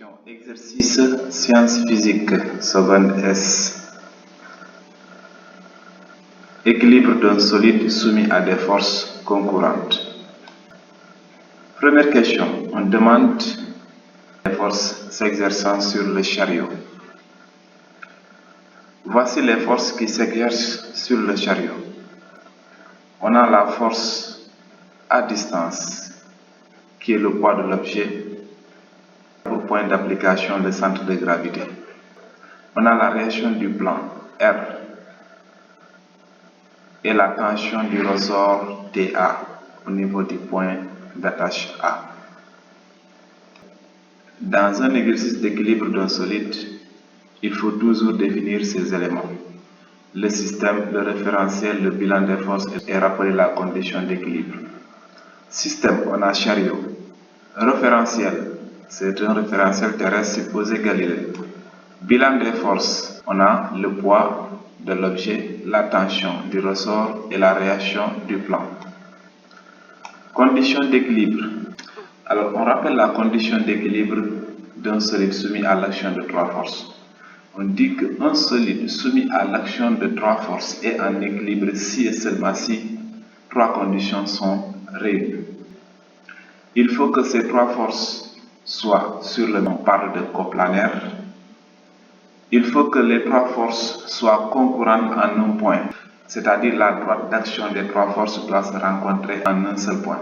Question exercice sciences physiques seconde S. Équilibre d'un solide soumis à des forces concurrentes. Première question, on demande les forces s'exerçant sur le chariot. Voici les forces qui s'exercent sur le chariot. On a la force à distance, qui est le poids de l'objet, au point d'application le centre de gravité. On a la réaction du plan, R, et la tension du ressort TA au niveau du point d'attache A. Dans un exercice d'équilibre d'un solide, il faut toujours définir ces éléments. Le système, le référentiel, le bilan des forces et rappeler la condition d'équilibre. Système, on a chariot. Référentiel, c'est un référentiel terrestre supposé Galilée. Bilan des forces, on a le poids de l'objet, la tension du ressort et la réaction du plan. Condition d'équilibre. Alors, on rappelle la condition d'équilibre d'un solide soumis à l'action de trois forces. On dit qu'un solide soumis à l'action de trois forces est en équilibre si et seulement si trois conditions sont réunies. Il faut que ces trois forces soient sur le même, on parle de coplanaire. Il faut que les trois forces soient concurrentes en un point, c'est-à-dire la droite d'action des trois forces doit se rencontrer en un seul point,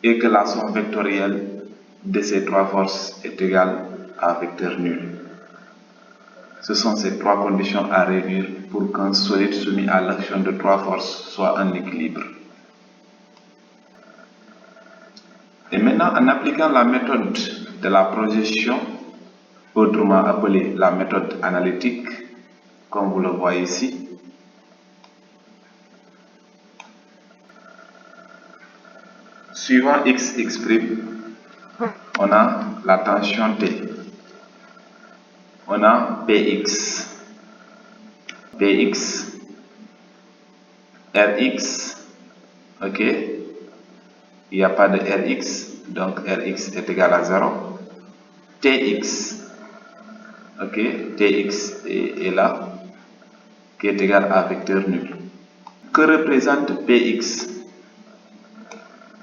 et que la somme vectorielle de ces trois forces est égale à vecteur nul. Ce sont ces trois conditions à réunir pour qu'un solide soumis à l'action de trois forces soit en équilibre. Et maintenant, en appliquant la méthode de la projection, autrement appelée la méthode analytique, comme vous le voyez ici, suivant x exprime, on a la tension T, on a Px, Rx, ok, il n'y a pas de Rx, donc Rx est égal à 0, Tx, ok, Tx est là, qui est égal à vecteur nul. Que représente Px?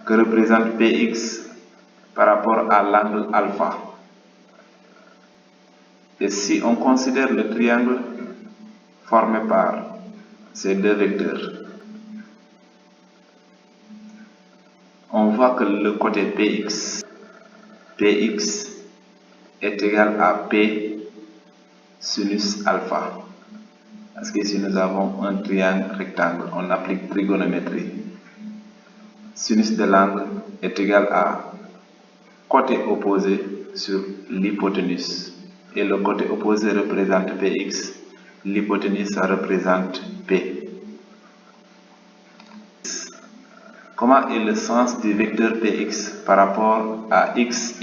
Que représente Px par rapport à l'angle alpha? Et si on considère le triangle formé par ces deux vecteurs, on voit que le côté Px est égal à P sinus alpha. Parce qu'ici nous avons un triangle rectangle, on applique trigonométrie. Sinus de l'angle est égal à côté opposé sur l'hypoténuse. Et le côté opposé représente Px, l'hypoténuse ça représente P. Comment est le sens du vecteur Px par rapport à x'?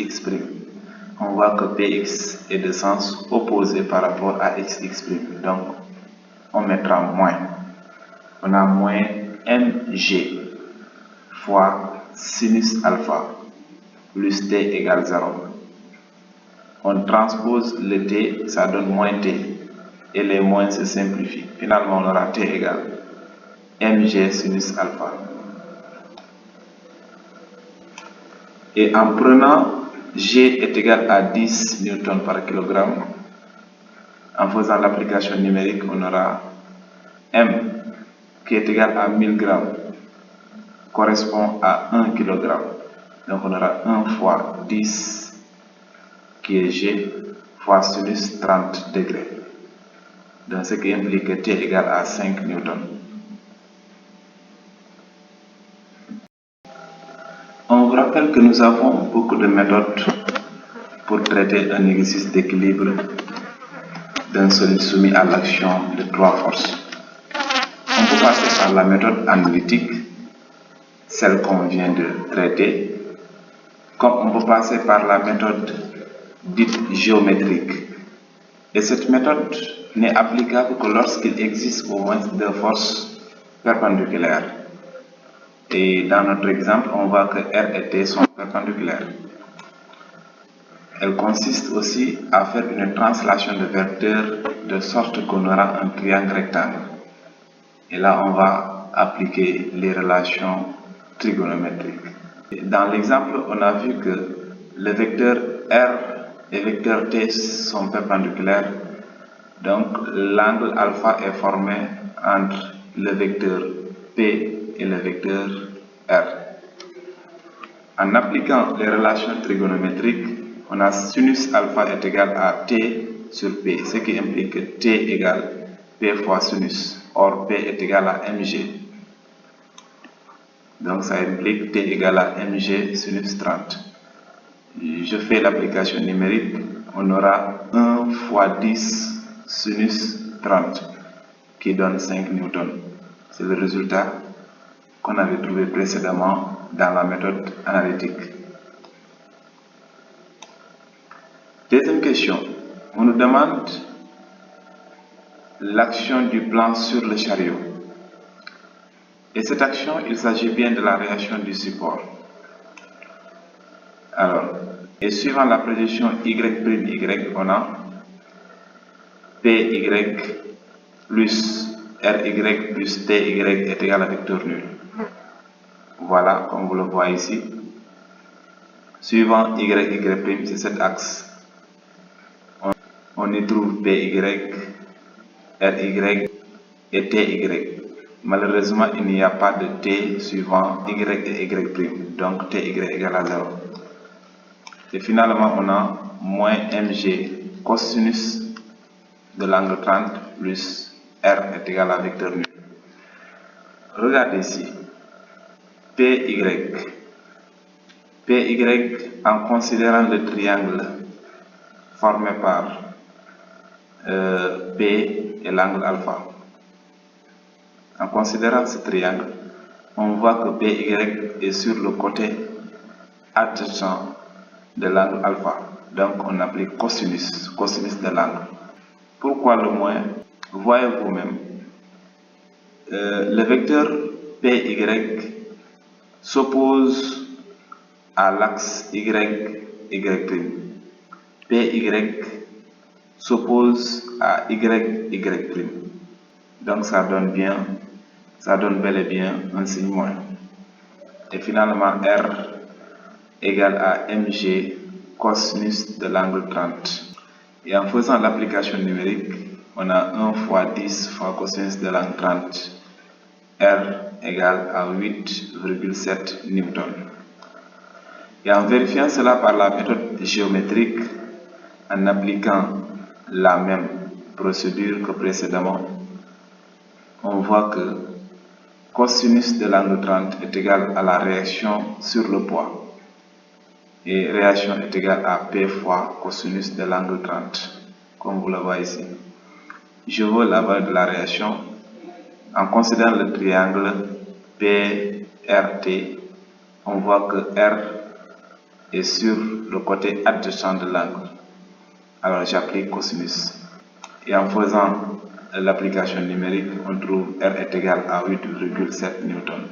On voit que Px est de sens opposé par rapport à x'. Donc, on mettra moins. On a moins mg fois sinus alpha plus t égale 0. On transpose le t, ça donne moins t. Et les moins se simplifient. Finalement, on aura t égale mg sinus alpha. Et en prenant G est égal à 10 newtons par kilogramme, en faisant l'application numérique, on aura M qui est égal à 1000 grammes, correspond à 1 kg. Donc on aura 1 fois 10 qui est G fois sinus 30 degrés. Donc ce qui implique que T égale à 5 newtons. On vous rappelle que nous avons beaucoup de méthodes pour traiter un exercice d'équilibre d'un solide soumis à l'action de trois forces. On peut passer par la méthode analytique, celle qu'on vient de traiter, comme on peut passer par la méthode dite géométrique. Et cette méthode n'est applicable que lorsqu'il existe au moins deux forces perpendiculaires. Et dans notre exemple, on voit que R et T sont perpendiculaires. Elle consiste aussi à faire une translation de vecteurs de sorte qu'on aura un triangle rectangle. Et là, on va appliquer les relations trigonométriques. Dans l'exemple, on a vu que le vecteur R et le vecteur T sont perpendiculaires. Donc, l'angle alpha est formé entre le vecteur P et le vecteur R. En appliquant les relations trigonométriques, on a sinus alpha est égal à T sur P, ce qui implique que T égale P fois sinus. Or, P est égal à mg. Donc, ça implique T égale à mg sinus 30. Je fais l'application numérique. On aura 1 fois 10 sinus 30 qui donne 5 newtons. C'est le résultat qu'on avait trouvé précédemment dans la méthode analytique. Deuxième question. On nous demande l'action du plan sur le chariot. Et cette action, il s'agit bien de la réaction du support. Alors, et suivant la projection Y', on a PY plus RY plus TY est égal à vecteur nul. Voilà, comme vous le voyez ici. Suivant YY', c'est cet axe. On y trouve PY, RY et TY. Malheureusement, il n'y a pas de T suivant Y et Y', donc TY égale à 0. Et finalement, on a moins mg cosinus de l'angle 30 plus R est égal à vecteur nul. Regardez ici. PY en considérant le triangle formé par P et l'angle alpha. En considérant ce triangle, on voit que PY est sur le côté adjacent de l'angle alpha. Donc on applique cosinus de l'angle. Pourquoi le moins? Voyez vous-même. Le vecteur PY s'oppose à l'axe YY'. PY s'oppose à YY'. Donc ça donne bel et bien un signe moins. Et finalement R égale à mg cosinus de l'angle 30. Et en faisant l'application numérique, on a 1 fois 10 fois cosinus de l'angle 30. R égale à 8,7 newtons. Et en vérifiant cela par la méthode géométrique, en appliquant la même procédure que précédemment, on voit que cosinus de l'angle 30 est égal à la réaction sur le poids. Et réaction est égale à P fois cosinus de l'angle 30, comme vous le voyez ici. Je veux la valeur de la réaction. En considérant le triangle PRT, on voit que R est sur le côté adjacent de l'angle. Alors j'applique cosinus. Et en faisant l'application numérique, on trouve R est égal à 8,7 newtons.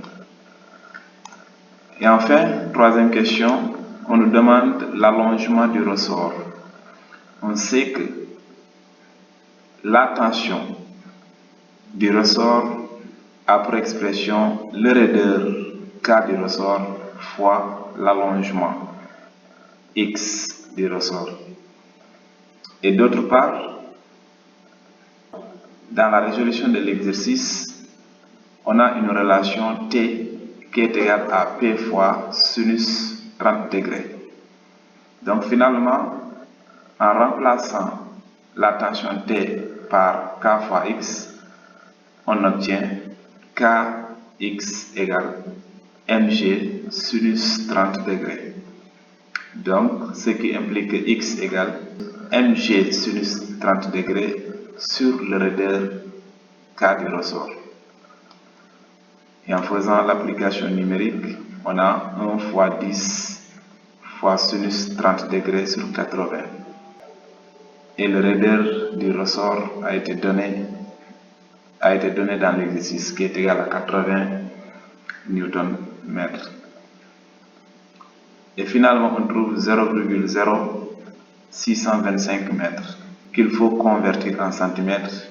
Et enfin, troisième question, on nous demande l'allongement du ressort. On sait que la tension du ressort a pour expression le raideur K du ressort fois l'allongement X du ressort. Et d'autre part, dans la résolution de l'exercice, on a une relation T qui est égale à P fois sinus 30 degrés. Donc finalement, en remplaçant la tension T par K fois X, on obtient Kx égale mg sinus 30 degrés. Donc, ce qui implique que x égale mg sinus 30 degrés sur le raideur K du ressort. Et en faisant l'application numérique, on a 1 fois 10 fois sinus 30 degrés sur 80. Et le raideur du ressort a été donné dans l'exercice qui est égal à 80 Nm. Et finalement, on trouve 0,0 625 mètres qu'il faut convertir en centimètres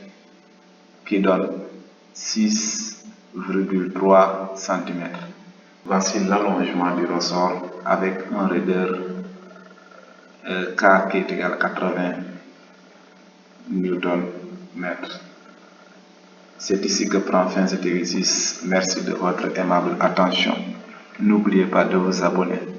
qui donne 6,3 cm. Voici l'allongement du ressort avec un raideur K qui est égal à 80 Nm. C'est ici que prend fin cet exercice. Merci de votre aimable attention. N'oubliez pas de vous abonner.